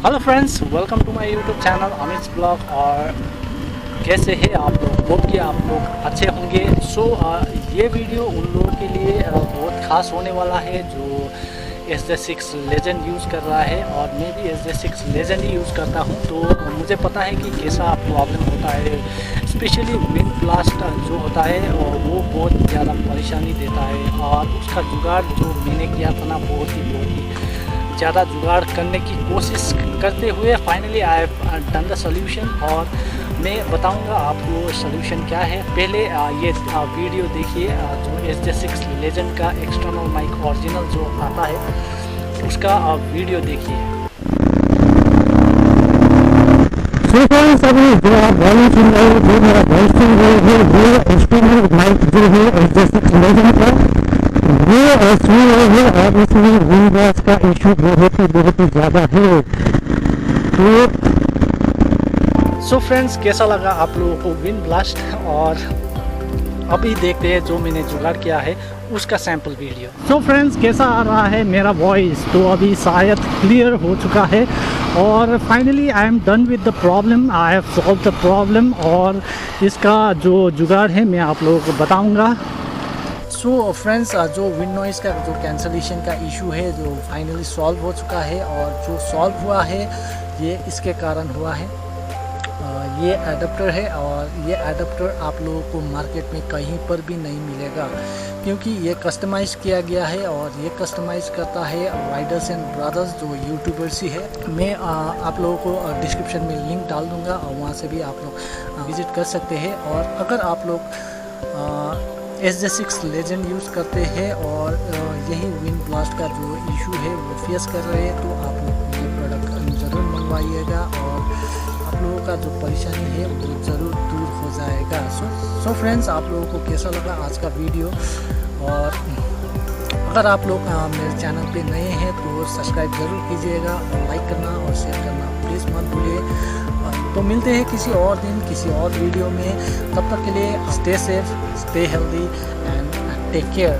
Hello friends, welcome to my YouTube channel Amit blog. और कैसे हैं आप लोग? होप कि आप लोग अच्छे होंगे। ये वीडियो उन लोगों के लिए बहुत ख़ास होने वाला है जो SJ6 लेजेंड यूज़ कर रहा है, और मैं भी SJ6 लेजेंड ही यूज़ करता हूं। तो मुझे पता है कि कैसा प्रॉब्लम होता है, स्पेशली विंड ब्लास्ट जो होता है वो बहुत ज़्यादा परेशानी देता है। और उसका जुगाड़ जो मैंने किया था ना, बहुत ही ज़्यादा जुगाड़ करने की कोशिश करते हुए finally I have done the solution, और मैं बताऊंगा आपको सोल्यूशन क्या है। पहले ये वीडियो देखिए जो SJ6 लेजेंड का एक्सटर्नल माइक ओरिजिनल जो आता है उसका वीडियो देखिए। अभी जो आप वॉल्यूम सुन रहे हो, जो मेरा वॉइस सुन रहे हो, वो एक्सटर्नल माइक जो है SJ6 लेजेंड का वो सुन रहे हो, और इसमें विंड ब्लास्ट का इशू बहुत ही ज़्यादा है। सो फ्रेंड्स, कैसा लगा आप लोगों को विंड ब्लास्ट? और अभी देखते हैं जो मैंने जुगाड़ किया है उसका सैम्पल वीडियो। सो फ्रेंड्स, कैसा आ रहा है मेरा वॉइस? तो अभी शायद क्लियर हो चुका है, और finally I am done with the problem. I have solve the problem, और इसका जो जुगाड़ है मैं आप लोगों को बताऊंगा। सो फ्रेंड्स, जो विंड नॉइज़ का जो कैंसलेशन का इशू है जो फाइनली सॉल्व हो चुका है, और जो सॉल्व हुआ है ये इसके कारण हुआ है। ये एडाप्टर है, और ये एडाप्टर आप लोगों को मार्केट में कहीं पर भी नहीं मिलेगा, क्योंकि ये कस्टमाइज़ किया गया है, और ये कस्टमाइज़ करता है राइडर्स एंड ब्रदर्स जो यूट्यूबर्स ही है। मैं आप लोगों को डिस्क्रिप्शन में लिंक डाल दूँगा, और वहाँ से भी आप लोग विज़िट कर सकते हैं। और अगर आप लोग SJ6 लेजेंड यूज़ करते हैं और यही विंड ब्लास्ट का जो इशू है वो फेस कर रहे हैं, तो आप लोग ये प्रोडक्ट ज़रूर मंगवाइएगा, और आप लोगों का जो परेशानी है वो ज़रूर दूर हो जाएगा। सो फ्रेंड्स, आप लोगों को कैसा लगा आज का वीडियो? और अगर आप लोग मेरे चैनल पे नए हैं तो सब्सक्राइब ज़रूर कीजिएगा, और लाइक करना और शेयर करना प्लीज़ मत भूलिए। तो मिलते हैं किसी और दिन किसी और वीडियो में। तब तक के लिए stay safe, stay healthy and take care.